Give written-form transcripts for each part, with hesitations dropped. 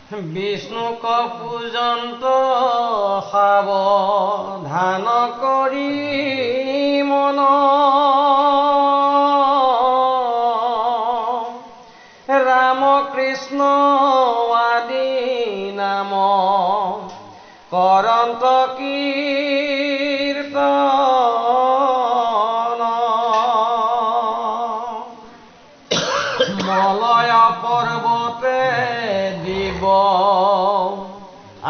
বিষ্ণুক পূজন্ত সাৱধান কৰি মন ৰাম কৃষ্ণ আদি নাম কৰন্ত কীৰ্তন মলয় পৰ্বতে দিব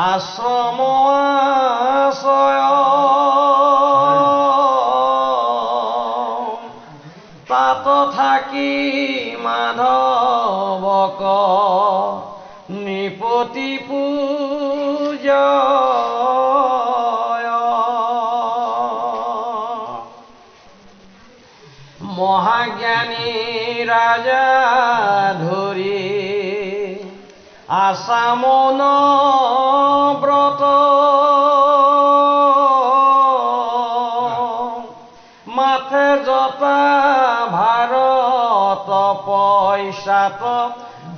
আশ্ৰম আশ্ৰয় তাত থাকি মাধৱক নৃপতি পূজা মহাজ্ঞানী ৰাজা ধৰি আসামন ব্ৰত মাথে জতা ভাৰত পইচাত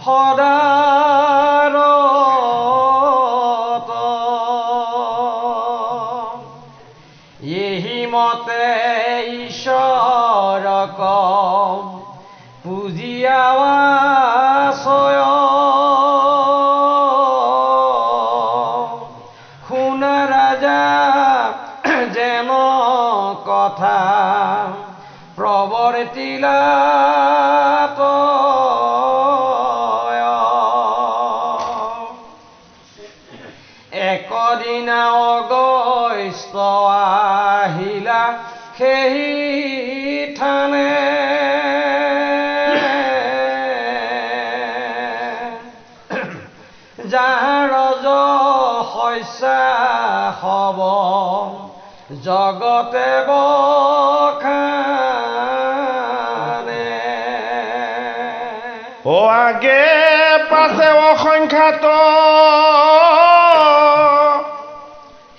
সদাৰত এহি মতে ঈশ্বৰক পূজিয়াৱা ছয় শুনা ৰাজা যেন কথা প্ৰৱৰ্তিলা একদিনা অগস্ত্য আহিলা সেই থানে যাহাৰ শস্যা হব জগতে বখানে ও আগে পাছে অসংখ্যাত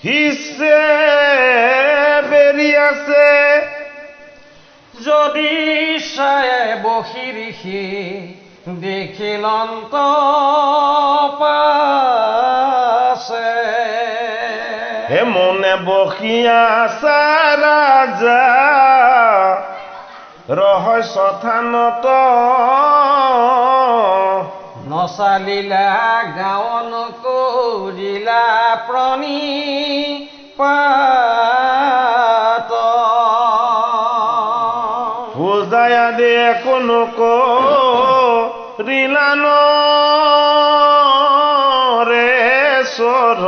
হিছে বেৰি আছে যদি চায় বহি ঋষি দেখিলন্ত পাছে হে মনে বহি আছা ৰাজা ৰহস্য থানত নচালিলা গাঁও নকৰিলা প্ৰণিপাত পূজাই আদি কোনো কৰিলান ৰে স্বৰ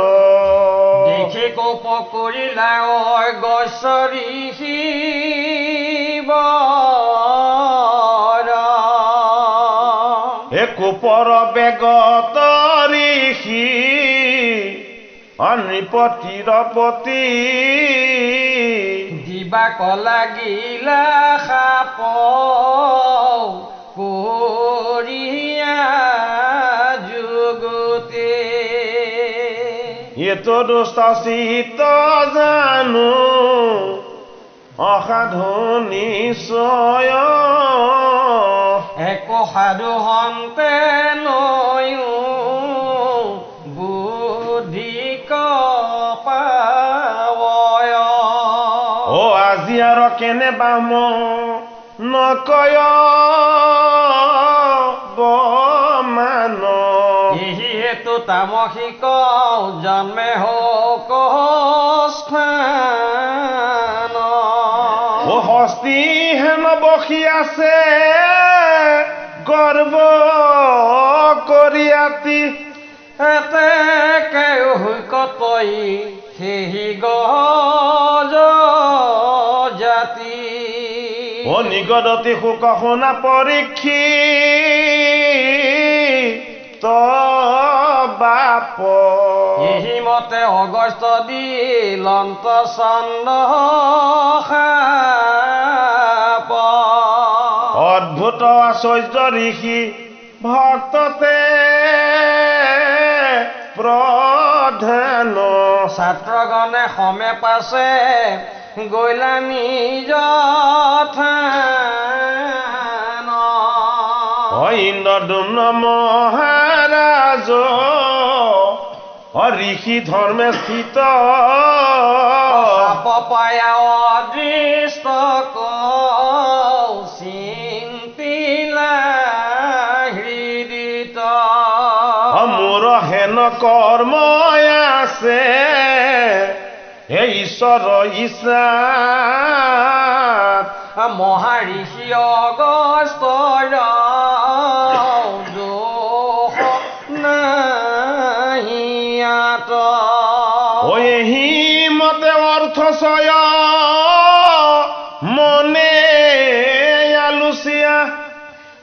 দেখি কোপ কৰিলা অগস্ত্য ঋষি কোপৰ বেগত ঋষি নৃপতিৰ পতি দিবাক লাগিলা সাপ কৰিয়া যুগতে এইটো দুষ্ট চিত জানো অসাধু নিশ্চয় একো সাধু হন্তে নয়ো বুদ্ধি কপাৱয় ও আজি আৰু কেনে বাম নকয় মান এহি হেতু তামসিক জন্মে হওক স্থান ও হস্তি হেন বহি আছে গৰ্ব কৰি আতি এতে কতই সেহি গজ জাতি ও নিগদতি শোক শুনা পৰীক্ষী ত বাপ এহি মতে অগস্ত্য দিলন্ত চন্দ্ৰ অদ্ভুত আশ্চৰ্য ঋষি ভক্ততে প্ৰধান ছাত্ৰগণে সমেত পাছে গৈলা নিজ থান ইন্দ্ৰদুম্ন মহাৰাজ ঋষি ধৰ্মে স্থিত সাপ পায়া অদৃষ্ট চিন্তিলা হৃদিত মোৰ হেন কৰ্ম আছে হে ঈশ্বৰ ইচ্ছা মহাঋষি অগস্ত্যৰ দোষ নাহিয়াত এহি মতে অৰ্থচয় মনে আলোচিয়া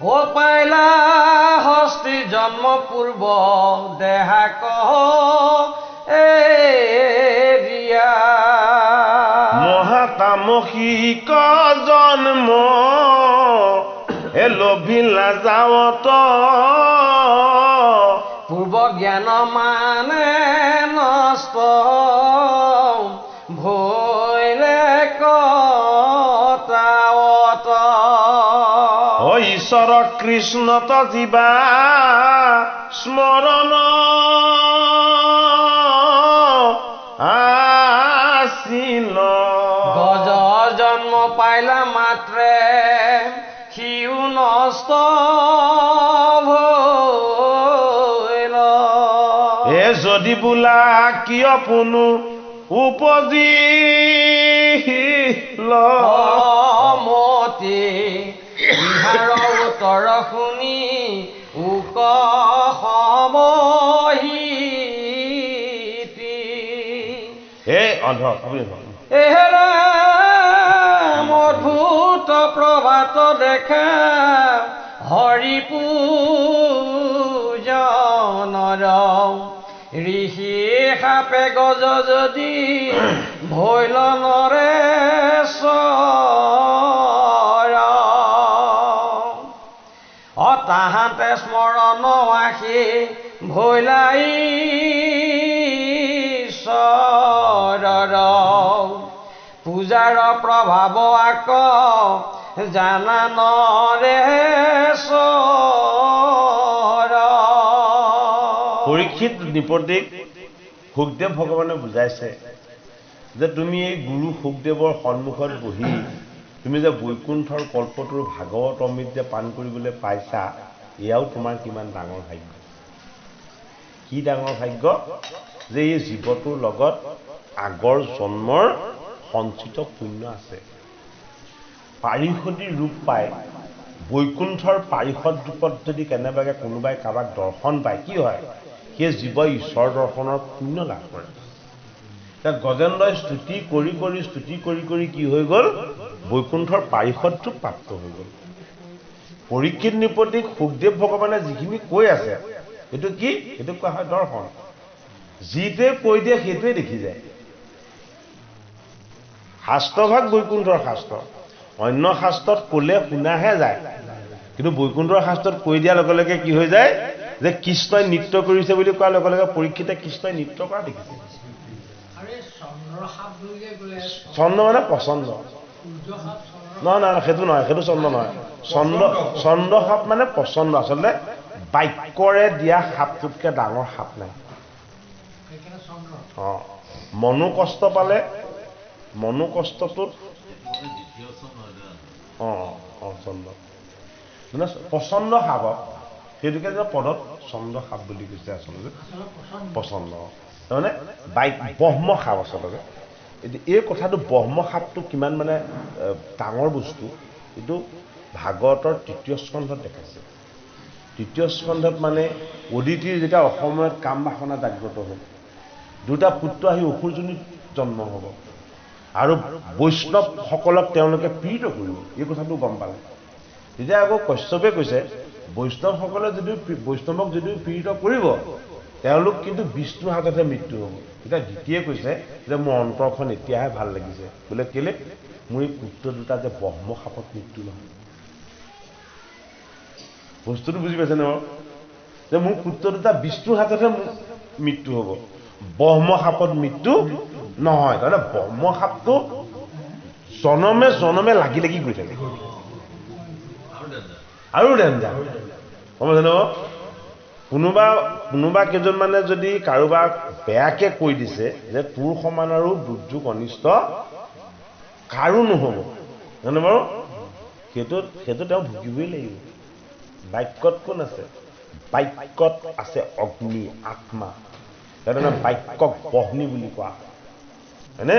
ও পাইলা হস্তি জন্ম পূৰ্ব দেহাক এৰিয়া মহাতামসিক জন্ম লোভিলা যাওঁত পূৰ্ব জ্ঞান মানে নষ্ট ভৈলে কটাৱত ঈশ্বৰ কৃষ্ণত জীৱা স্মৰণ আছিল গজ জন্ম পাইলা মাত্ৰে সিও নষ্ট ভৈল যদি বোলা কিয় পুনু উপজিল মতি ইহাৰ উত্তৰ শুনি উক সমহিতি অন্ধ আপুনি এহেৰা অদ্ভুত প্ৰভাত দেখা হৰি পূজনৰ ঋষি সাপে গজ যদি ভৈল নৰেশ্বৰ তাহাঁতে স্মৰণ আহি ভৈলাই ঈশ্বৰৰ পূজাৰ প্ৰভাৱ আক জানা নৰেশ্বৰ পৰীক্ষিত নৃপতিক সুখদেৱ ভগৱানে বুজাইছে যে তুমি এই গুৰু সুখদেৱৰ সন্মুখত বহি তুমি যে বৈকুণ্ঠৰ কল্পটোৰ ভাগৱত অমৃত যে পান কৰিবলৈ পাইছা এয়াও তোমাৰ কিমান ডাঙৰ ভাগ্য কি ডাঙৰ ভাগ্য যে এই জীৱটোৰ লগত আগৰ জন্মৰ সঞ্চিত পুণ্য আছে পাৰিষদী ৰূপ পায় বৈকুণ্ঠৰ পাৰিষদ ৰূপত যদি কেনেবাকৈ কোনোবাই কাৰোবাক দৰ্শন পায় কি হয় সেই জীৱই ঈশ্বৰ দৰ্শনৰ পুণ্য লাভ কৰে গজেন্দ্ৰই স্তুতি কৰি কি হৈ গ'ল বৈকুণ্ঠৰ পাৰিষদ ৰূপ প্ৰাপ্ত হৈ গ'ল পৰীক্ষিত নৃপতিক সুখদেৱ ভগৱানে যিখিনি কৈ আছে এইটো কি এইটো কোৱা হয় দৰ্শন যিটোৱে কৈ দিয়ে সেইটোৱে দেখি যায় শাস্ত্ৰভাগ বৈকুণ্ঠৰ শাস্ত্ৰ অন্য শাস্ত্ৰত ক'লে শুনাহে যায় কিন্তু বৈকুণ্ঠৰ শাস্ত্ৰত কৈ দিয়াৰ লগে লগে কি হৈ যায় যে কৃষ্ণই নৃত্য কৰিছে বুলি কোৱাৰ লগে লগে পৰীক্ষিতে কৃষ্ণই নৃত্য কৰা দেখিছে চন্দ্ৰ মানে পচন্দ নহয় সেইটো নহয় সেইটো চন্দ্ৰ নহয় চন্দ্ৰ সাপ মানে পচন্দ আচলতে বাক্যৰে দিয়া সাপটোতকে ডাঙৰ সাপ নাই মনো কষ্ট পালে মনো কষ্টটোত চন্দ্ৰ মানে পচন্দ সাপ সেইটোকে যে পদত চন্দ্ৰ সাপ বুলি কৈছে আচলতে পচন্দ তাৰমানে ব্ৰহ্ম সাপ আচলতে এই কথাটো ব্ৰহ্ম সাপটো কিমান মানে ডাঙৰ বস্তু এইটো ভাগৱতৰ ৩য় স্কন্ধত দেখাইছে ৩য় স্কন্ধত মানে অদিতিৰ যেতিয়া অসময়ত কাম বাসনা জাগ্ৰত হ'ল দুটা পুত্ৰ আহি অসুৰজনীত জন্ম হ'ব আৰু বৈষ্ণৱসকলক তেওঁলোকে পীড়িত কৰিব এই কথাটো গম পালে তেতিয়া আকৌ কশ্যপে কৈছে বৈষ্ণৱসকলে যদিও বৈষ্ণৱক যদিও পীড়িত কৰিব তেওঁলোক কিন্তু বিষ্ণুৰ হাততে মৃত্যু হ'ব এতিয়া দ্বিতীয়ে কৈছে যে মোৰ অন্তৰখন এতিয়াহে ভাল লাগিছে বোলে কেলে মোৰ এই পুত্ৰ দুটা যে ব্ৰহ্ম সাপত মৃত্যু নহয় বস্তুটো বুজি পাইছে নে বাৰু যে মোৰ পুত্ৰ দুটা বিষ্ণুৰ হাততে মৃত্যু হ'ব ব্ৰহ্ম সাপত মৃত্যু নহয় তাৰমানে ব্ৰহ্ম সাপটো জনমে জনমে লাগি লাগি গৈ থাকে আৰু ডেঞ্জাৰ গম পাইছে নে কোনোবা কেইজনমানে যদি কাৰোবাক বেয়াকে কৈ দিছে যে তোৰ সমান আৰু দুৰ্যোগ অনিষ্ট কাৰো নহ'ব জানো বাৰু সেইটো তেওঁ ভুগিবই লাগিব বাক্যত কোন আছে বাক্যত আছে অগ্নি আত্মা সেইকাৰণে বাক্যক বহ্নি বুলি কোৱা হয়নে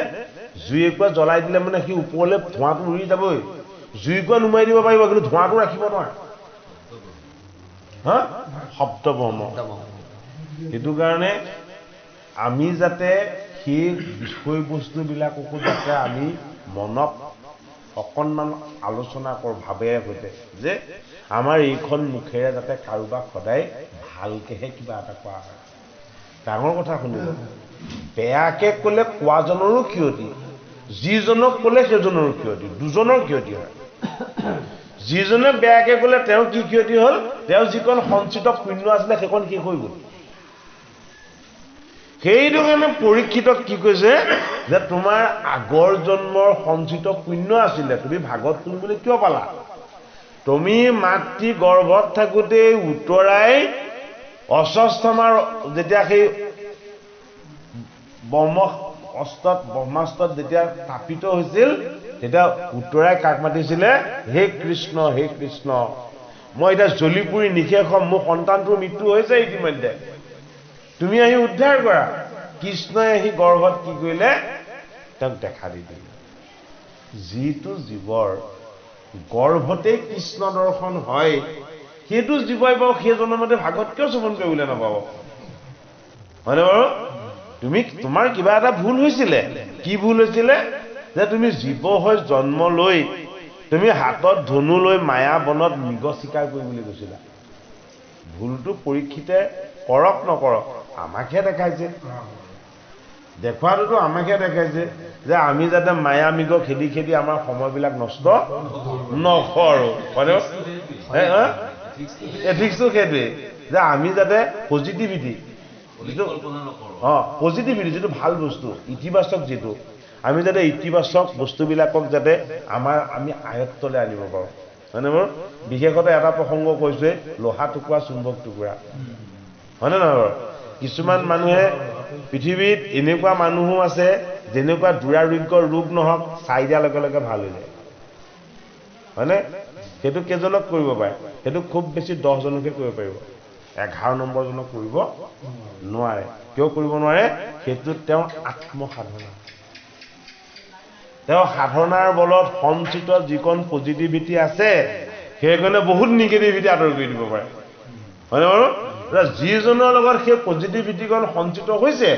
জুই একুৰা জ্বলাই দিলে মানে সি ওপৰলৈ ধোঁৱাটো উৰি যাবই জুই একুৰা নুমাই দিব পাৰিব কিন্তু ধোঁৱাটো ৰাখিব নোৱাৰে হা শব্দ ব্ৰহ্ম সেইটো কাৰণে আমি যাতে সেই বিষয়বস্তুবিলাককো যাতে আমি মনত অকণমান আলোচনা কৰোঁ ভাবেৰে সৈতে যে আমাৰ এইখন মুখেৰে যাতে কাৰোবাক সদায় ভালকেহে কিবা এটা কোৱা হয় ডাঙৰ কথা শুনিব বেয়াকে ক'লে কোৱাজনৰো ক্ষতি যিজনক ক'লে সেইজনৰো ক্ষতি দুজনৰ ক্ষতি হয় যিজনে বেয়াকে ক'লে তেওঁ কি ক্ষতি হ'ল তেওঁ যিকণ সঞ্চিত পুণ্য আছিলে সেইকণ শেষ হৈ গ'ল সেইটো কাৰণে পৰীক্ষিতক কি কৈছে যে তোমাৰ আগৰ জন্মৰ সঞ্চিত পুণ্য আছিলে তুমি ভাগত তুলিবলৈ কিয় পালা তুমি মাতৃ গৰ্ভত থাকোঁতে উত্তৰাই অস্বস্থামাৰ যেতিয়া সেই ব্ৰহ্মাস্ত্ৰত যেতিয়া স্থাপিত হৈছিল তেতিয়া উত্তৰাই কাক মাতিছিলে হে কৃষ্ণ মই এতিয়া জ্বলি পুৰি নিশেষ হ'ম মোৰ সন্তানটোৰ মৃত্যু হৈছে ইতিমধ্যে তুমি আহি উদ্ধাৰ কৰা কৃষ্ণই আহি গৰ্ভত কি কৰিলে তেওঁক দেখা দি দিলে যিটো জীৱৰ গৰ্ভতে কৃষ্ণ দৰ্শন হয় সেইটো জীৱই বাৰু সেই জন্মতে ভাগত কিয় শ্ৰৱণ কৰিবলৈ নাপাব হয়নে বাৰু তোমাৰ কিবা এটা ভুল হৈছিলে কি ভুল হৈছিলে যে তুমি জীৱ হৈ জন্ম লৈ তুমি হাতত ধনু লৈ মায়া বনত মৃগ চিকাৰ কৰিবলৈ গৈছিলা ভুলটো পৰীক্ষিতে কৰক নকৰক আমাকহে দেখাইছে দেখুৱাটোতো আমাকহে দেখাইছে যে আমি যাতে মায়া মৃগ খেদি খেদি আমাৰ সময়বিলাক নষ্ট নকৰোঁ এথিক্সটো সেইটোৱে যে আমি যাতে পজিটিভিটি যিটো ভাল বস্তু ইতিবাচক যিটো আমি যাতে ইতিবাচক বস্তুবিলাকক যাতে আমি আয়ত্তলৈ আনিব পাৰোঁ হয়নে বাৰু বিশেষতে এটা প্ৰসংগ কৈছোৱে লোহা টুকুৰা চুম্বক টুকুৰা হয়নে নহয় বাৰু কিছুমান মানুহে পৃথিৱীত এনেকুৱা মানুহো আছে যেনেকুৱা দুৰাৰোগ্য ৰোগ নহওক চাই দিয়াৰ লগে লগে ভাল হৈ যায় হয়নে সেইটো কেইজনক কৰিব পাৰে সেইটো খুব বেছি 10 জনকে কৰিব পাৰিব 11 নম্বৰজনক কৰিব নোৱাৰে কিয় কৰিব নোৱাৰে সেইটো তেওঁ আত্মসাধনা তেওঁ সাধনাৰ বলত সঞ্চিত যিকণ পজিটিভিটি আছে সেইকাৰণে বহুত নিগেটিভিটি আঁতৰ কৰি দিব পাৰে হয়নে বাৰু যিজনৰ লগত সেই পজিটিভিটিকণ সঞ্চিত হৈছে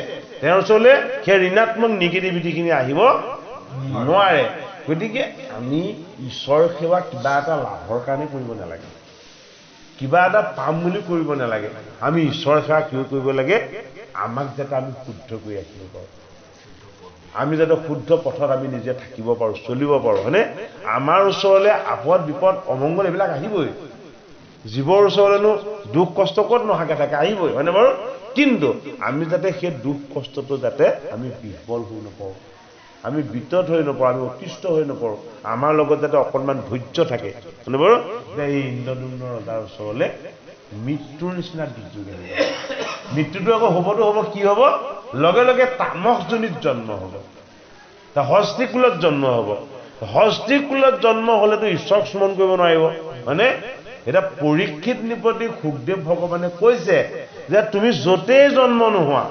তেওঁৰ ওচৰলৈ সেই ঋণাত্মক নিগেটিভিটিখিনি আহিব নোৱাৰে গতিকে আমি ঈশ্বৰ সেৱা কিবা এটা লাভৰ কাৰণে কৰিব নালাগে কিবা এটা পাম বুলি কৰিব নালাগে আমি ঈশ্বৰ সেৱা কিয় কৰিব লাগে আমাক যাতে আমি শুদ্ধ কৰি ৰাখিব পাৰোঁ আমি যাতে শুদ্ধ পথত আমি নিজে থাকিব পাৰোঁ চলিব পাৰোঁ হয়নে আমাৰ ওচৰলৈ আপদ বিপদ অমংগল এইবিলাক আহিবই জীৱৰ ওচৰলৈনো দুখ কষ্ট ক'ত নহাকে থাকে আহিবই হয়নে বাৰু কিন্তু আমি যাতে সেই দুখ কষ্টটো যাতে আমি বিফল হৈ নপৰোঁ আমি বিতত হৈ নপৰোঁ আমি অতিষ্ঠ হৈ নপৰোঁ আমাৰ লগত যাতে অকণমান ধৈৰ্য থাকে হয়নে বাৰু এই ইন্দ্ৰদুম্ন ৰজাৰ ওচৰলৈ মৃত্যুৰ নিচিনা দুৰ্যোগ আহিব মৃত্যুটো আকৌ হ'বতো হ'ব কি হ'ব লগে লগে তামসজনিত জন্ম হ'ব হস্তিকুলত জন্ম হ'ব হস্তিকুলত জন্ম হ'লেতো ঈশ্বৰক স্মৰণ কৰিব নোৱাৰিব হয়নে এতিয়া পৰীক্ষিত নিপতি সুখদেৱ ভগৱানে কৈছে যে তুমি য'তেই জন্ম নোহোৱা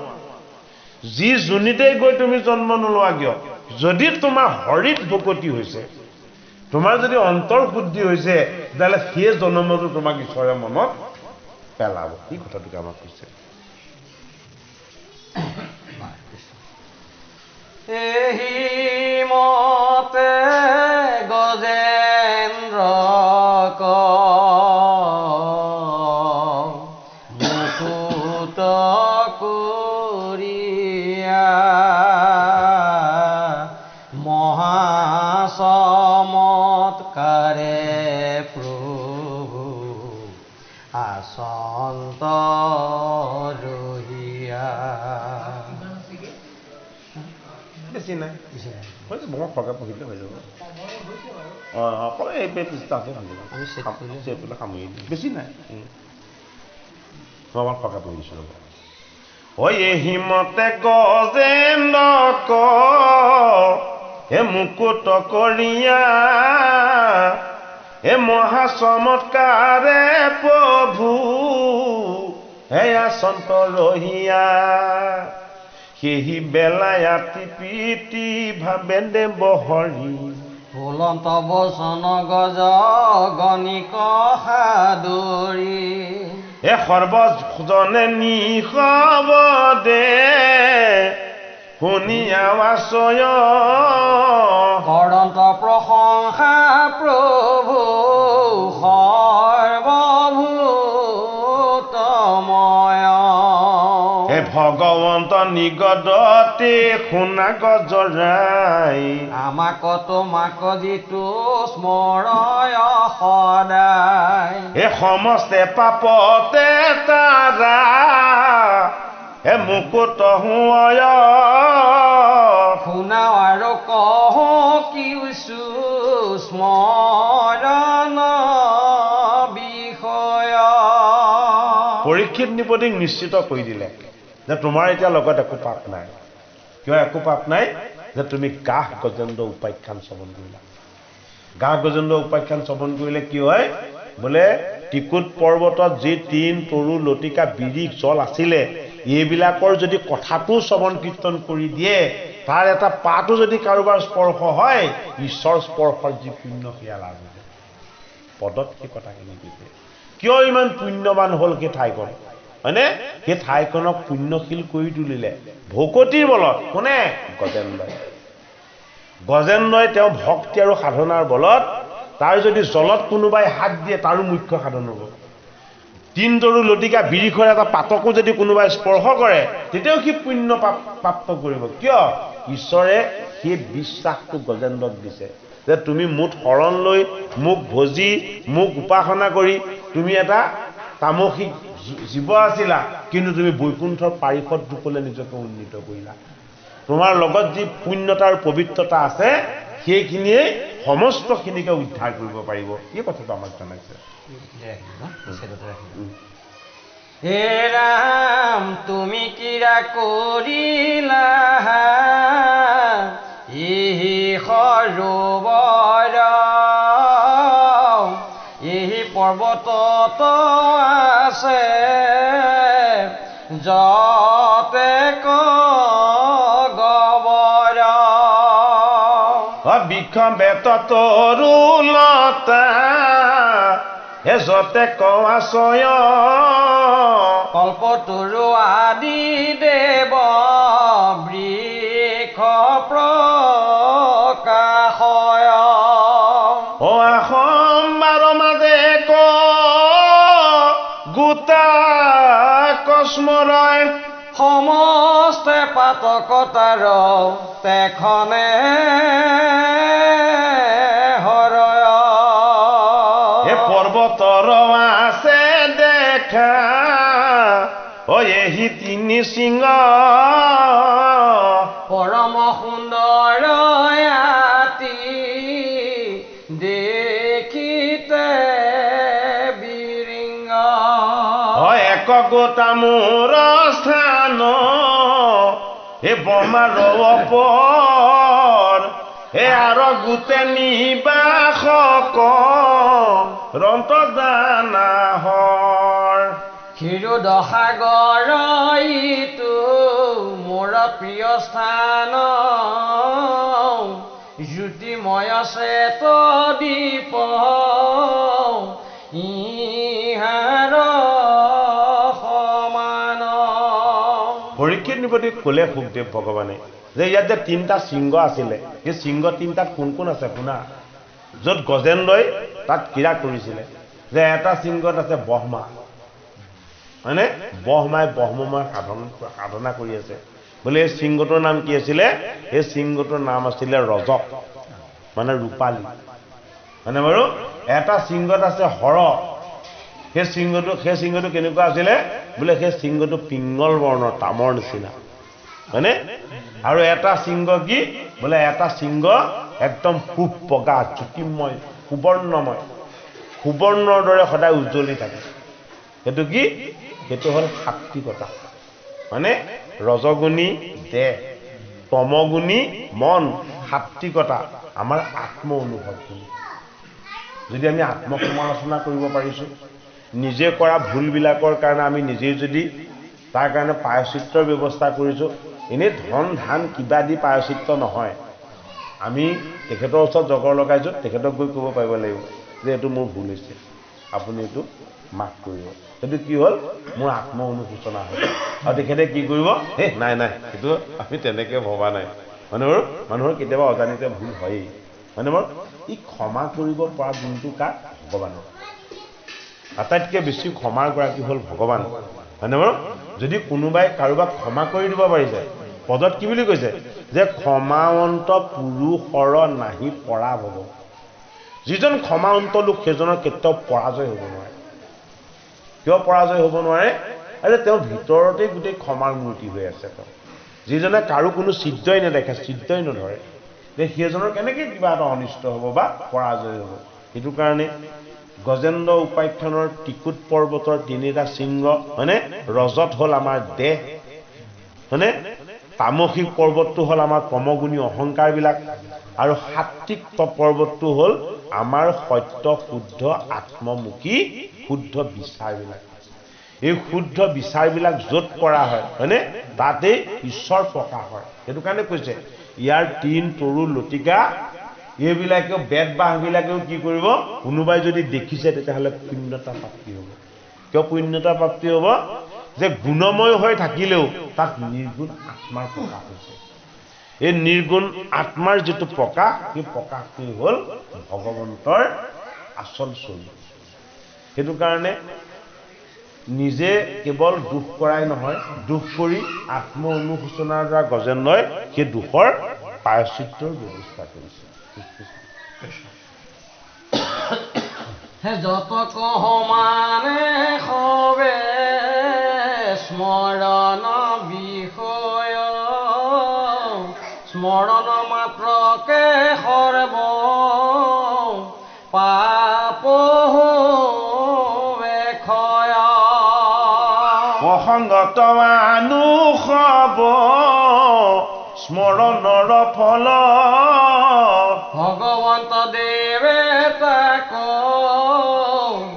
যি যোনিতেই গৈ তুমি জন্ম নোলোৱা কিয় যদি তোমাৰ হৰিত ভকতি হৈছে তোমাৰ যদি অন্তৰ শুদ্ধি হৈছে তেতিয়াহ'লে সেই জন্মটো তোমাক ঈশ্বৰে মনত পেলাব এই কথাটোকে আমাক কৈছে এহি মতে গজেন্দ্ৰ মুকুত কৰিয়া মহাচমৎকাৰে প্ৰভু আচন্ত ৰহিয়া বেছি নাই হৈছে বহুত সৰকাৰে পঢ়িলে হৈ যাব অকল এই পৃষ্ঠা আছে সামৰি বেছি নাই মই অকল সকা পঢ়িছোঁ ৰ'ব ঐ এহিমতে গজেন্দ্ৰক হে মুকুট কৰিয়া হে মহা চমৎকাৰে প্ৰভু হেয়া সন্ত ৰহিয়া সেহি বেলায়াতি প্ৰীতি ভাবেন্দে বহৰি ফুলন্ত বচন গজ গণিক সাদৰী এ সৰ্বজনে নিশবদে শুনি আৱাচয় কৰন্ত প্ৰশংসা প্ৰভু সৰ্বভূতময় হে ভগৱন্ত নিগদতে শুনা গজৰাই আমাক তোমাক যিটো স্মৰয় সদায় হে সমস্তে পাপতে তাৰা হে মুকুট হুঁয় শুনাও আৰু কহ কিছো স্মৰণ বিষয় পৰীক্ষিত নিপতিক নিশ্চিত কৰি দিলে যে তোমাৰ এতিয়া লগত একো পাপ নাই কিয় একো পাপ নাই যে তুমি গাহ গজেন্দ্ৰ উপাখ্যান শ্ৰৱণ কৰিলা গাহ গজেন্দ্ৰ উপাখ্যান শ্ৰৱণ কৰিলে কি হয় বোলে টিকুট পৰ্বতত যি তিন তৰু লতিকা বিৰিখ জল আছিলে এইবিলাকৰ যদি কথাটো শ্ৰৱণ কীৰ্তন কৰি দিয়ে তাৰ এটা পাতো যদি কাৰোবাৰ স্পৰ্শ হয় ঈশ্বৰ স্পৰ্শৰ যি পুণ্য সেয়া লাভ হ'ব পদত সেই কথাখিনি কৈছে কিয় ইমান পুণ্যৱান হ'ল সেই ঠাইখন হয়নে সেই ঠাইখনক পুণ্যশীল কৰি তুলিলে ভকতিৰ বলত কোনে গজেন্দ্ৰই তেওঁ ভক্তি আৰু সাধনাৰ বলত তাৰ যদি জলত কোনোবাই হাত দিয়ে তাৰো মুখ্য সাধন হ'ব তিন তৰু লতিকা বিৰিখৰ এটা পাতকো যদি কোনোবাই স্পৰ্শ কৰে তেতিয়াও সি পুণ্য প্ৰাপ্ত কৰিব কিয় ঈশ্বৰে সেই বিশ্বাসটো গজেন্দ্ৰক দিছে যে তুমি মোক শৰণ লৈ মোক ভজি মোক উপাসনা কৰি তুমি এটা তামসিক জীৱ আছিলা কিন্তু তুমি বৈকুণ্ঠৰ পাৰিষদ ৰূপলৈ নিজকে উন্নীত কৰিলা তোমাৰ লগত যি পুণ্যতা আৰু পবিত্ৰতা আছে সেইখিনিয়ে সমস্তখিনিকে উদ্ধাৰ কৰিব পাৰিব এই কথাটো আমাক জনাইছে হে ৰাম তুমি কিৰা কৰিলা ইহি সৰোবৰ ইহি পৰ্বতত আছে যতে গবৰ বৃক্ষ বেত তৰুলতা হে যতে কৱাচয় কল্পতৰু আদি দেৱ বৃক্ষ প্ৰকাশয় আসম বাৰ মাজে ক গোটা কস্মৰয় সমস্তে পাতকতাৰ তেখনে হৰয় হে পৰ্বতৰ আছে দেখা এহি তিনি সিংহ পৰম সুন্দৰ আতি দেখিতে বিৰিংগ এক গোটা মোৰ স্থান হে বমাৰ ওপৰ হে আৰু গোটে নিবাসক ৰন্ত জানাহৰ ক্ষীৰোদসাগৰ ইটো মোৰ প্ৰিয় স্থান জ্যোতিময় শ্বেত দীপ ইহাৰ সমান পৰীক্ষিত নিপতিক ক'লে সুখদেৱ ভগৱানে যে ইয়াত যে তিনিটা শৃংগ আছিলে সেই শৃংগ তিনিটাত কোন কোন আছে শুনা য'ত গজেন্দ্ৰই তাত ক্ৰীড়া কৰিছিলে যে এটা শৃংগত আছে ব্ৰহ্মা হয়নে ব্ৰহ্মাই ব্ৰহ্মময় সাধনা কৰি আছে বোলে এই শৃংগটোৰ নাম কি আছিলে এই শৃংগটোৰ নাম আছিলে ৰজক মানে ৰূপালী মানে বাৰু এটা শৃংগত আছে হৰ সেই শৃংগটো কেনেকুৱা আছিলে বোলে সেই শৃংগটো পিংগল বৰ্ণৰ তামৰ নিচিনা হয়নে আৰু এটা শৃংগ কি বোলে এটা শৃংগ একদম খুব বগা জ্যোতিৰ্ময় সুবৰ্ণৰ দৰে সদায় উজ্জ্বলি থাকে সেইটো কি সেইটো হ'ল সাত্বিকতা মানে ৰজগুণী দেহ তমগুণী মন সাত্বিকতা আমাৰ আত্ম অনুভৱখিনি যদি আমি আত্মসমালোচনা কৰিব পাৰিছোঁ নিজে কৰা ভুলবিলাকৰ কাৰণে আমি নিজেই যদি তাৰ কাৰণে প্ৰায়শ্চিত্তৰ ব্যৱস্থা কৰিছোঁ এনেই ধন ধান কিবা দি প্ৰায়শ্চিত্ত নহয় আমি তেখেতৰ ওচৰত জগৰ লগাইছোঁ তেখেতক গৈ ক'ব পাৰিব লাগিব যে এইটো মোৰ ভুল হৈছে আপুনি এইটো মাফ কৰিব সেইটো কি হ'ল মোৰ আত্ম অনুশোচনা হ'ল আৰু তেখেতে কি কৰিব হে নাই নাই সেইটো আমি তেনেকৈ ভবা নাই মানুহৰ কেতিয়াবা অজানিতে ভুল হয়েই মানুহৰ ই ক্ষমা কৰিব পৰা গুণটো কাৰ ভগৱানৰ আটাইতকৈ বেছি ক্ষমাৰ গৰাকী হ'ল ভগৱান হয়নে বাৰু যদি কোনোবাই কাৰোবাক ক্ষমা কৰি দিব পাৰিছে পদত কি বুলি কৈছে যে ক্ষমাৱন্ত পুৰুষৰ নাহি পৰাভৱ যিজন ক্ষমাৱন্ত লোক সেইজনৰ কেতিয়াও পৰাজয় হ'ব নোৱাৰে কিয় পৰাজয় হ'ব নোৱাৰে আৰু তেওঁৰ ভিতৰতে গোটেই ক্ষমাৰ মূৰ্তি হৈ আছে তেওঁ যিজনে কাৰো কোনো ছিদ্ৰই নেদেখে ছিদ্ৰই নধৰে যে সেইজনৰ কেনেকৈ কিবা এটা অনিষ্ট হ'ব বা পৰাজয় হ'ব সেইটো কাৰণে গজেন্দ্ৰ উপাখ্যানৰ টিকুট পৰ্বতৰ তিনিটা শৃংগ হয়নে ৰজত হ'ল আমাৰ দেহ হয়নে তামসিক পৰ্বতটো হ'ল আমাৰ তমগুণী অহংকাৰবিলাক আৰু সাত্বিক পৰ্বতটো হ'ল আমাৰ সত্য শুদ্ধ আত্মমুখী শুদ্ধ বিচাৰবিলাক এই শুদ্ধ বিচাৰবিলাক য'ত কৰা হয় হয়নে তাতেই ঈশ্বৰ প্ৰকাশ হয় সেইটো কাৰণে কৈছে ইয়াৰ তিন তৰু লতিকা এইবিলাকেও বেদ বাহবিলাকেও কি কৰিব কোনোবাই যদি দেখিছে তেতিয়াহ'লে পুণ্যতা প্ৰাপ্তি হ'ব কিয় পুণ্যতা প্ৰাপ্তি হ'ব যে গুণময় হৈ থাকিলেও তাত নিৰ্গুণ আত্মাৰ প্ৰকাশ হৈছে এই নিৰ্গুণ আত্মাৰ যিটো প্ৰকাশ সেই প্ৰকাশটো হ'ল ভগৱন্তৰ আচল স্বৰূপ সেইটো কাৰণে নিজে কেৱল দুখ কৰাই নহয় দুখ কৰি আত্ম অনুশোচনাৰ দ্বাৰা গজেন্দ্ৰই সেই দুখৰ প্ৰায়শ্চিত্তৰ ব্যৱস্থা কৰিছে হে যতক সমানে সবে স্মৰণ বিষয় স্মৰণ মাত্ৰকে সৰ্ব পাপ ক্ষয় প্ৰসংগত আনুসব স্মৰণৰ ফল ভগৱন্ত দেৱে তাক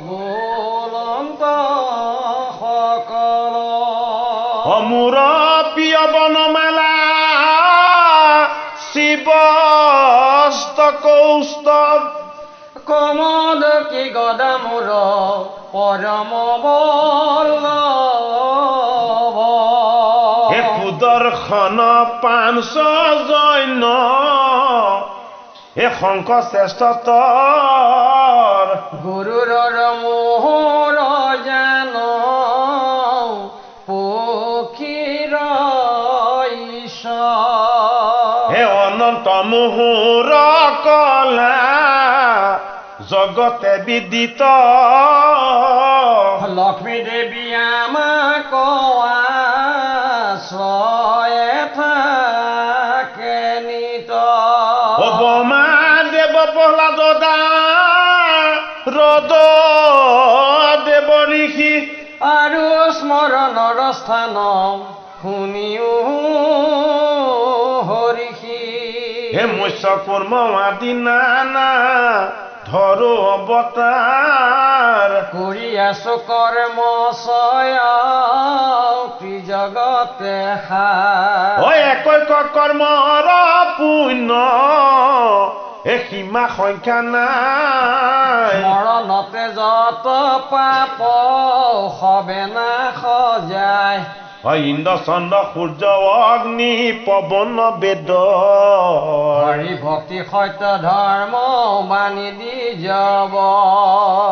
বোলন্ত সকল অমূৰ প্ৰিয় বনমালা শিৱ কৌস্তৱ কমদ কি গদামূৰ পৰম বল্লভ হে সুদৰ্শন পাঞ্চ জৈন হে শংখ শ্ৰেষ্ঠতৰ গুৰুৰ মোহৰ জান পক্ষীৰ ঈশ্বৰ হে অনন্ত মুহুৰ কলা জগতে বিদিত লক্ষ্মী দেৱী আমাক আশ্ৰয়ে থাকে নিত ব্ৰহ্মা দেৱ প্ৰহ্লাদ ৰদ দেৱ ঋষি আৰু স্মৰণৰ স্থান শুনিও হৰিষি হে মৎস্য কুৰ্ম আদি নানা ধৰো অৱতাৰ কৰি আছো কৰ্ম ছয় ত্ৰিজগতে একৈক কৰ্মৰ পুণ্য এ সীমা সংখ্যা নাই মৰণতে যত পাপ সবে না সজায় ইন্দ্ৰ চন্দ্ৰ সূৰ্য অগ্নি পৱন বেদ হৰি ভক্তি সত্য ধৰ্ম বাণী দি যাব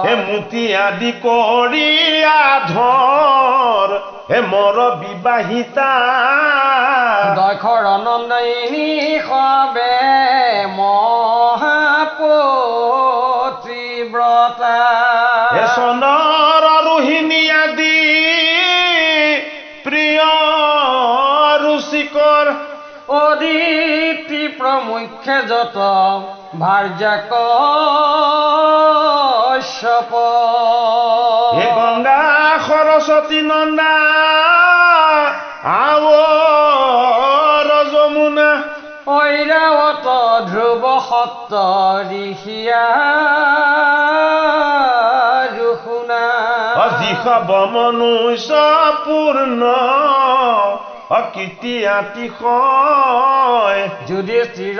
হে মুতি আদি কৰি আধৰ হে মৰ বিবাহিতা দক্ষৰ নন্দনী সবে মহাপতিব্ৰতা হে চন্দ্ৰৰ ৰোহিণী আদি প্ৰিয় ৰুচিকৰ অদিতি প্ৰমুখ্যে যত ভাৰ্যা কশ্যপ হে গংগা সৰস্বতী নন্দা আৱ যমুনা ঐৰাৱত ধ্ৰুৱ সপ্ত ঋষিয়া ৰুশুনা যিষ বমনুষ পূৰ্ণ অকীৰ্তি আতিশয় যুধিষ্ঠিৰ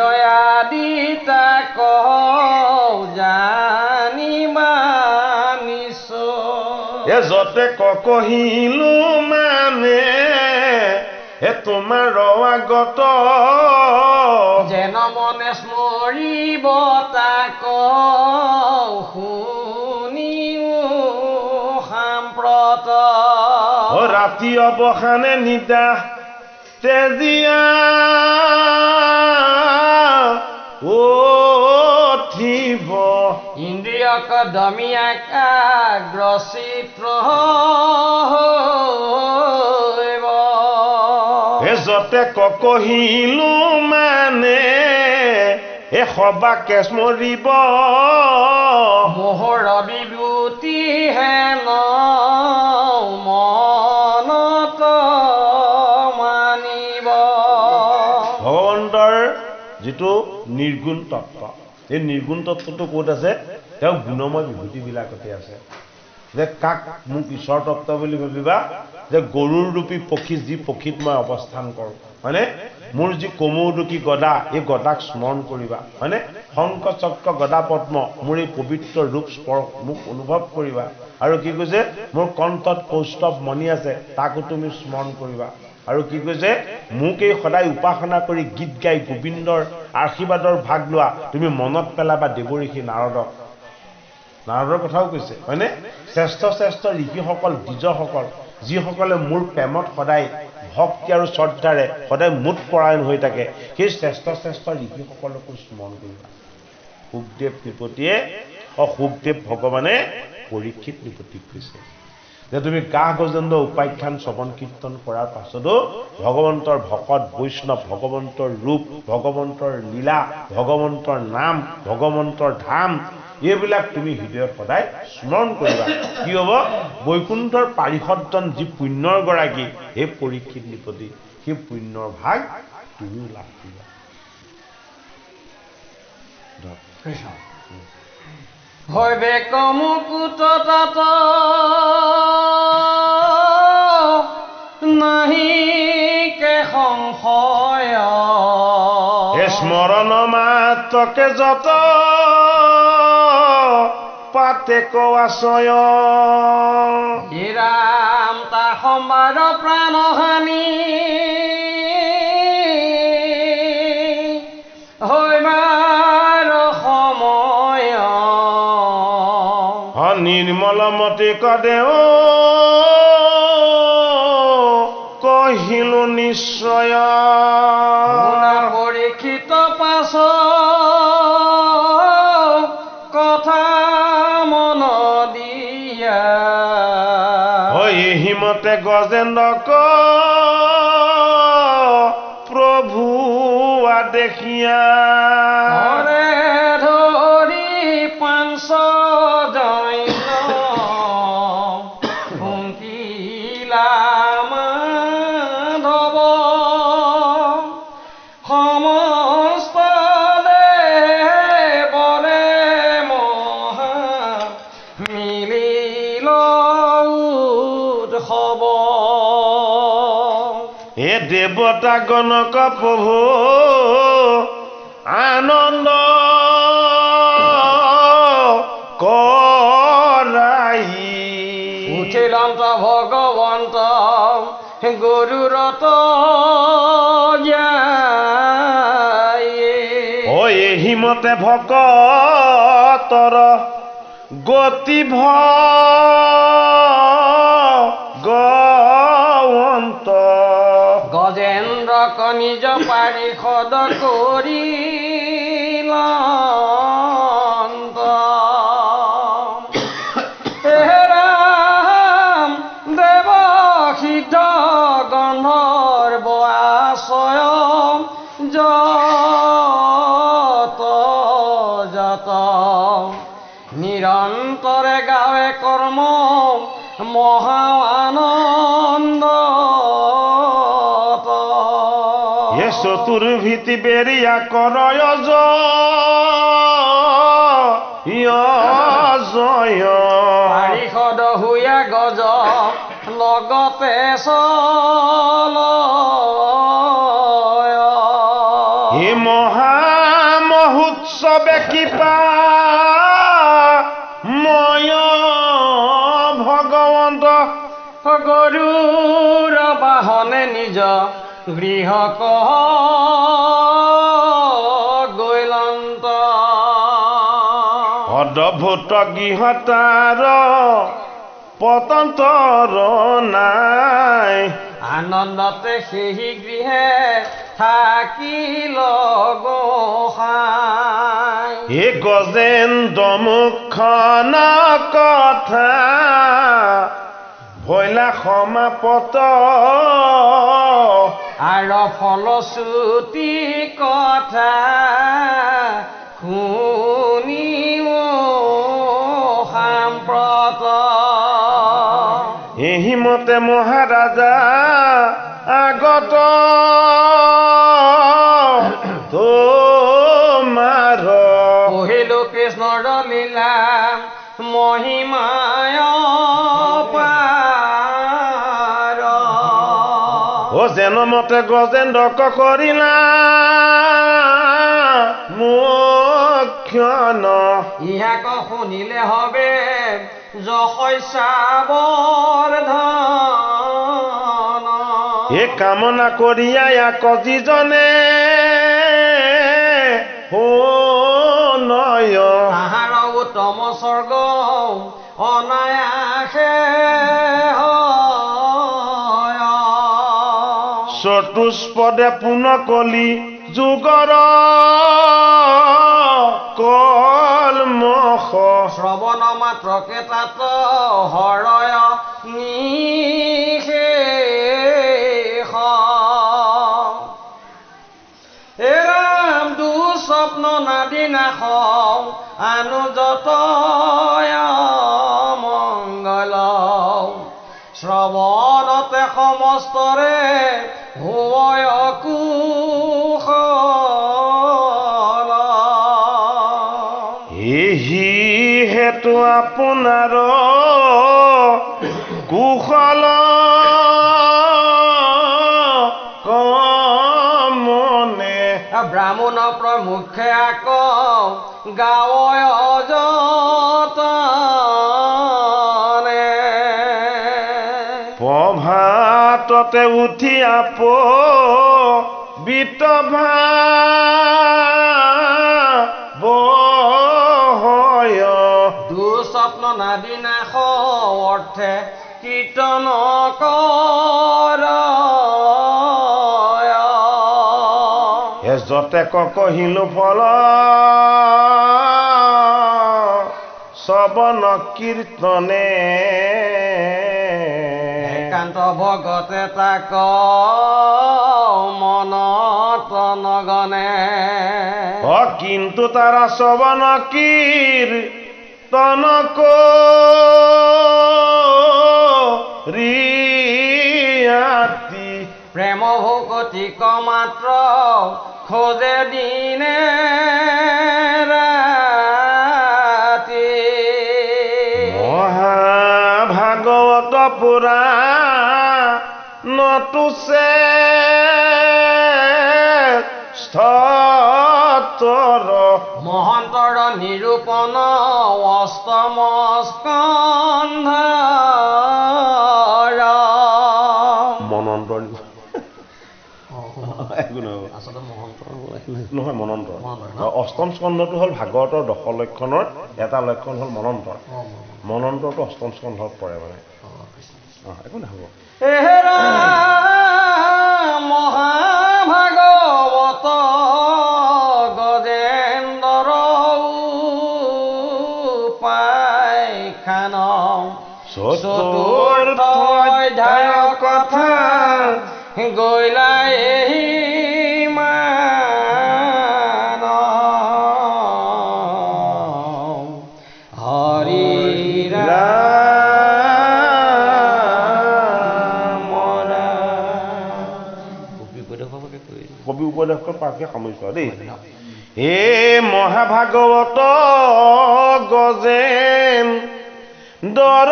আদি তাক জানিবা নিশ্চয় যতে কহিলো মানে তোমাৰ আগত যেন মনে স্মৰিব তাক শুনিও সাম্প্ৰত ৰাতি অৱসানে নিদা তেজিয়া উঠিব ইন্দ্ৰিয়ক দমি একাগ্ৰচিত্ৰ হৈব যতে কহিলো মানে সবাকে স্মৰিব মোহৰ বিভূতি হেন মনত মানিব ভগৱন্তৰ যিটো নিৰ্গুণ তত্ত্ব এই নিৰ্গুণ তত্ত্বটো ক'ত আছে তেওঁ গুণময় বিভূতিবিলাকতে আছে যে কাক মোক ঈশ্বৰ তত্ত্ব বুলি ভাবিবা যে গৰুৰ ৰূপী পক্ষী যি পক্ষীত মই অৱস্থান কৰোঁ হয়নে মোৰ যি কমৌদুকী গদা এই গদাক স্মৰণ কৰিবা হয়নে শংখ চক্ৰ গদা পদ্ম মোৰ এই পবিত্ৰ ৰূপ মোক অনুভৱ কৰিবা আৰু কি কৈছে মোৰ কণ্ঠত কৌস্তভ মণি আছে তাকো তুমি স্মৰণ কৰিবা আৰু কি কৈছে মোক এই সদায় উপাসনা কৰি গীত গাই গোবিন্দৰ আশীৰ্বাদৰ ভাগ লোৱা তুমি মনত পেলাবা দেৱঋষি নাৰদৰ কথাও কৈছে হয়নে শ্ৰেষ্ঠ শ্ৰেষ্ঠ ঋষিসকল দ্বিজসকল যিসকলে মোৰ প্ৰেমত সদায় ভক্তি আৰু শ্ৰদ্ধাৰে সদায় মুঠ পৰায়ণ হৈ থাকে সেই শ্ৰেষ্ঠ শ্ৰেষ্ঠ ঋষিসকলকো স্মৰণ কৰিবা শুকদেৱ নৃপতিয়ে শুকদেৱ ভগৱানে পৰীক্ষিত নৃপতিক কৈছে যে তুমি গাহ গজেন্দ্ৰ উপাখ্যান শ্ৰৱণ কীৰ্তন কৰাৰ পাছতো ভগৱন্তৰ ভকত বৈষ্ণৱ ভগৱন্তৰ ৰূপ ভগৱন্তৰ লীলা ভগৱন্তৰ নাম ভগৱন্তৰ ধাম এইবিলাক তুমি হৃদয়ত সদায় স্মৰণ কৰিবা কি হ'ব বৈকুণ্ঠৰ পাৰিষদজন যি পুণ্যৰ গৰাকী সেই পৰীক্ষিত নৃপতি সেই পুণ্যৰ ভাগ তুমিও লাভ কৰিবা হৈবে মুকুট তাত নাহিকে সংশয় স্মৰণ মাত্ৰকে যত পাতে কোৱাশয় ৰাম তা সম্বাদ প্ৰাণহানি হৈবাৰ সময় নিৰ্মল মতি কদেও কহিলো নিশ্চয় পৰীক্ষিত পাছ কথা মন দিয়া হিমতে গজেন্দ্ৰক প্ৰভু দেখিয়া ধৰি পাঞ্চ জৈন শুকিলা মাধৱ সমস্ত বলে মহা মিলিল উৎসৱ হে দেৱতা গণক প্ৰভু আনন্দ কৰাই উঠিলন্ত ভগৱন্ত গৰুৰত হিমতে ভকতৰ গতি ভগৱন্ত গজেন্দ্ৰক নিজ পাৰিষদ কৰিল ৰাম দেৱ সিদ্ধ গন্ধৰ্ব আশ্ৰয় যত যত নিৰন্তৰে গাৱে কৰ্ম চতুৰ্ভীতি বেৰিয়া কৰয় জয় পাৰিষদ হুয়া গজ লগতে চল হে মহামহোৎসৱে কৃপা ময় ভগৱন্ত গৰুৰ বাহনে নিজ গৃহ কহ গৈলন্ত অদ্ভুত গৃহতাৰ পতন্তৰ নাই আনন্দতে সেই গৃহে থাকিল গোসাঁই হে গজেন্দ্ৰ মুখন কথা ভৈলা সমাপত আৰু ফলশ্ৰুতি কথা শুনিও সাম্প্ৰত এহিমতে মহাৰাজা আগত তোমাৰ পঢ়িলো কৃষ্ণৰ লীলা মহিমায় পাৰ যেন মতে গজেন্দ্ৰক কৰিলা মুখ্যন ইহাক শুনিলে হবে যশস্যাবৰ্ধন এই কামনা কৰিয়া ইয়াক যিজনে শুনয় তাহাৰ উত্তম স্বৰ্গ অনায়াসে চতুষ্পদে পুন কলি যুগৰ কলমখ শ্ৰৱণ মাত্ৰকে তাত হৰয় নিশেষ এৰাম দুস্বপ্ন নাদি নাশ অনুযত মংগল শ্ৰৱণতে সমস্তৰে হুয় কুশল এহি হেতু আপোনাৰ কুশল কমনে ব্ৰাহ্মণ প্ৰমুখে আক গাৱয় অযতনে প্ৰভাততে উঠি আপ বিতভা বহয় দুস্বপ্ন নাদি নাশ অৰ্থে কীৰ্তন কৰ যতে কহিলো ফল শ্ৰৱণ কীৰ্তনে একান্ত ভগতে তাক মনত নগনে কিন্তু তাৰা শ্ৰৱণ কীৰ্তন ৰিয়াতি প্ৰেম ভকতিক মাত্ৰ খোজে দিনে ৰাতি মহাভাগৱত পুৰাণতুছে স্থতৰ মহন্তৰ নিৰূপণ অষ্টম স্কন্ধ মনন্তৰ নহয় মনন্তৰ অষ্টম স্কন্ধটো হ'ল ভাগৱতৰ দশলক্ষণৰ এটা লক্ষণ হ'ল মনন্তৰ মনন্তৰটো অষ্টম স্কন্ধত পৰে মানে একো নহ'ব এহেৰা মহাভাগৱত গজেন্দ্ৰ উপাখ্যান চতুৰ্থ অধ্যায় কথা গৈলা এহি মান হৰি ৰাম কবি উপদেশক পাকে সামৰিছোঁ দেই হে মহাভাগৱত গজেন দৰ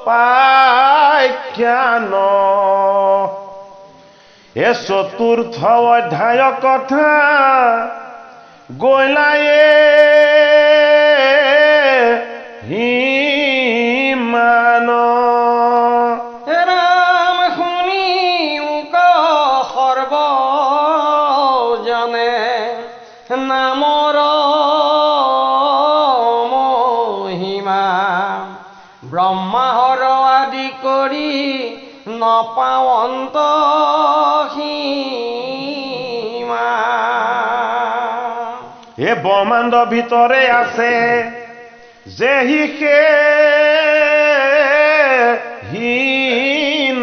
পাখ্যান এ চতুৰ্থ অধ্যায় কথা গৈলায়ে হিমান ৰাম শুনি উক সৰ্বজনে নামৰ মহিমা ব্ৰহ্মাহৰ আদি কৰি নপাৱন্ত সীমা এ ব্ৰহ্মাণ্ড ভিতৰে আছে যে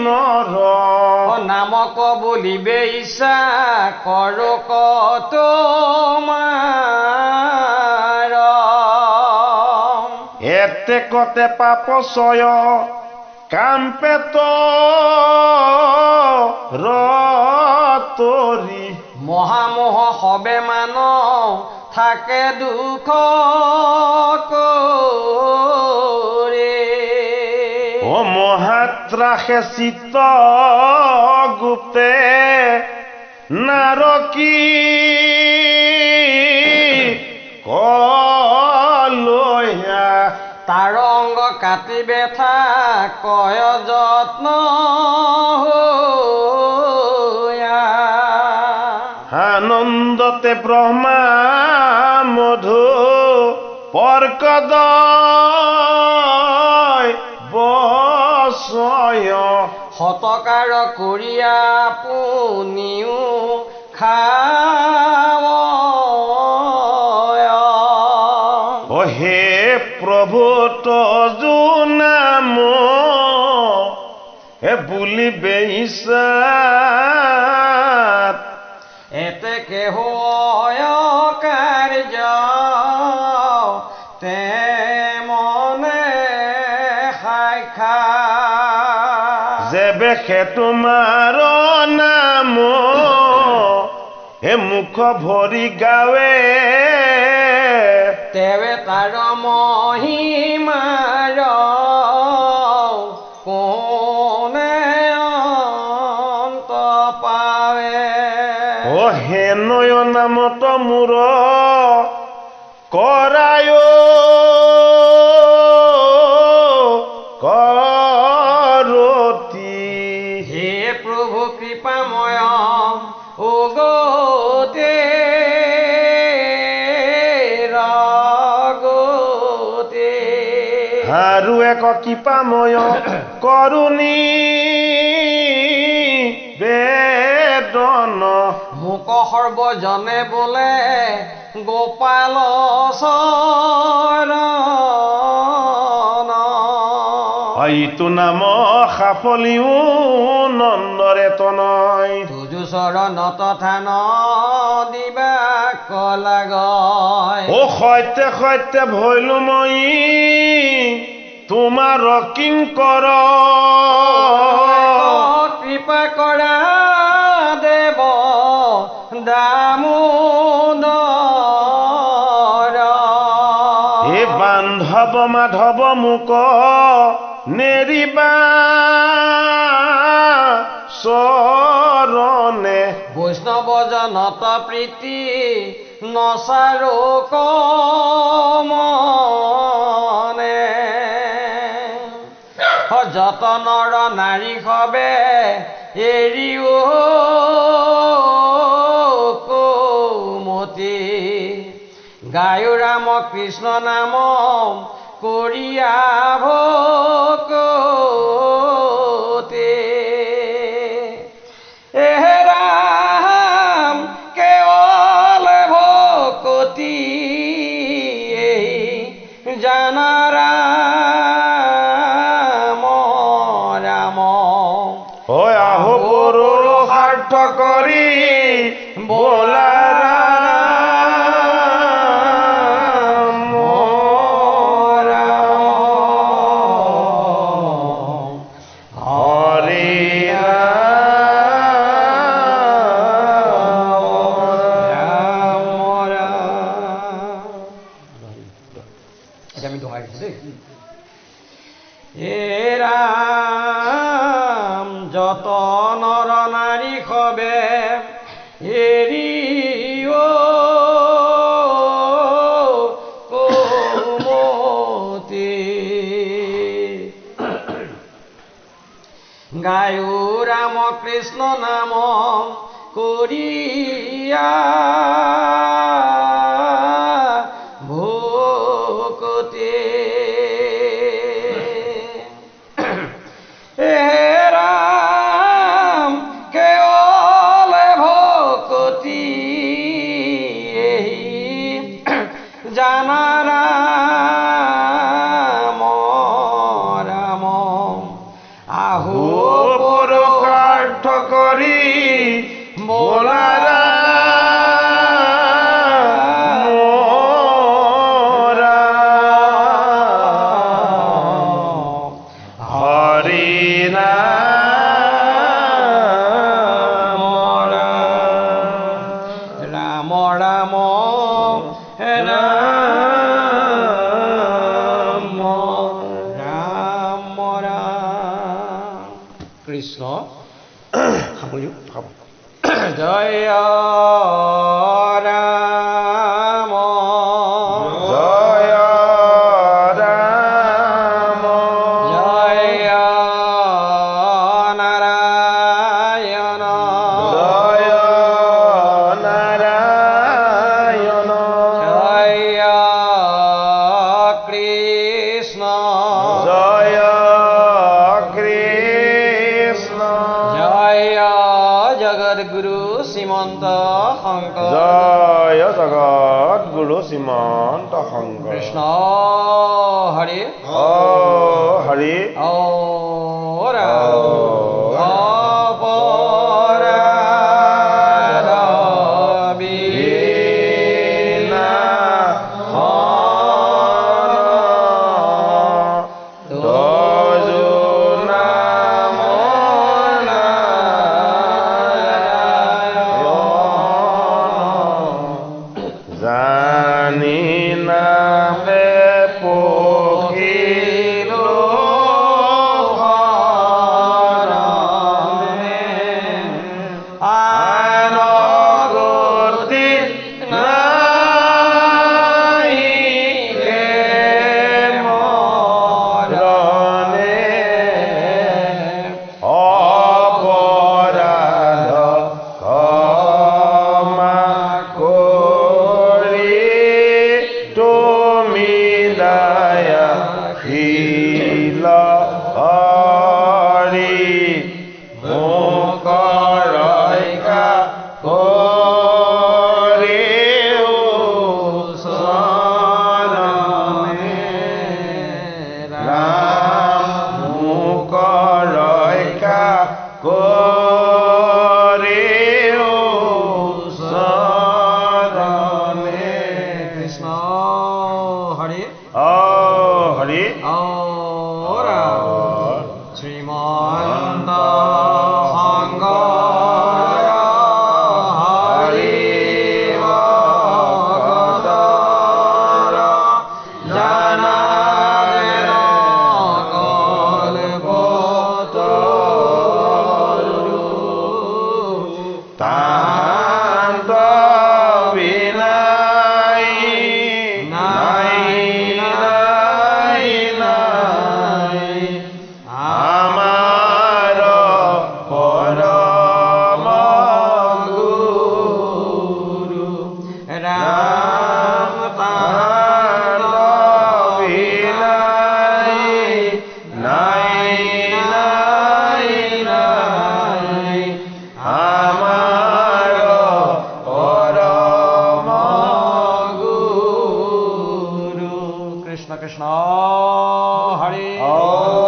নৰ নামক বুলিবে ইচ্ছা কৰো তোমাৰ এতে কতে পাপচয় কাম পেট ৰতৰি মহামোহ সবে মান থাকে দুখ কৰে ও মহাত্ৰাসে চিত্ত গুপ্তে নাৰকী কলৈয়া তাৰ অংগ কাটি বেথা কয় যত্ন আনন্দতে ব্ৰহ্মা মধু পৰ্কদ বচয় শতকাৰ কৰিয়া পুনিও খাৱ হে প্ৰভু তজু নাম হে বুলিবে ইচ্ছাত এতেকে হয় কাৰ্য তে মনে সাক্ষাৎ যেবেখে তোমাৰ নাম হে মুখ ভৰি গাৱে তেৱে তাৰ মহিমাৰ কোনে অন্ত পাৱে ও হে নয় নামত মূৰ কৰায় কৰতি হে প্ৰভু কৃপাময় উগতে ৰগতে আৰু এক কৃপাময় কৰুণী বেদন মোক সৰ্বজনে বোলে গোপাল চৰণ ইটো নাম সাফলিও নন্দৰে তনয় তুজু চৰণত থান দিবা কলাগয় ও সত্যে সত্যে ভৈলো মই তোমাৰ কিংকৰ কৃপা কৰা দেৱ দামোদৰ হে বান্ধৱ মাধৱ মোক নেৰিবা চৰণে বৈষ্ণৱ জনত প্ৰীতি নচাৰো কমনে যতনৰ নাৰী সবে এৰিও কোমতি গায়ো ৰাম কৃষ্ণ নাম কৰিয়া ভকতি এৰাম কেৱল ভকতি জানাৰা হয় আহো পৰুৰ সাৰ্থ কৰি বোলা হৰি ৰাম যত নৰ নাৰী হবে এৰিও কোমতি গায়ু ৰাম কৃষ্ণ নাম কৰিয়া ভোকতে ৰাম কেৱল ভকতি জানা ৰাম ৰাম আহো পুৰুষাৰ্থ কৰি বোলা কৃষ্ণ জয় ৰাম জয় ৰাম জয় নাৰায়ণ জয় নাৰায়ণ জয় কৃষ্ণ জয় কৃষ্ণ জয় জগদ্গুৰু শ্ৰীমন্ত শঙ্কৰ জয় জগত গুৰু শ্ৰীমন্ত শঙ্কৰ কৃষ্ণ হৰি ও হৰি ও ৰাম অপৰাধ বিনা জানি নামে পখিলো আন গতি নাই কে মৰণে অপৰাধ ক্ষমা কৰি তুমি দয়াশীল হৰি মোক ৰক্ষা কৰিও শৰণে ৰাম মোক ৰক্ষা কৰিও শৰণে কৃষ্ণ হৰি ও হৰি ও ৰাম শ্ৰীমন্ত শংকৰ হৰি ভকতৰ জানা যেন কল্পতৰু তান্ত বিনাই নাই নাই নাই আমাৰ পৰম গুৰু ৰাম তান্ত বিনাই নাই নাই নাই আমাৰ পৰম গুৰু কৃষ্ণ কৃষ্ণ হৰি ও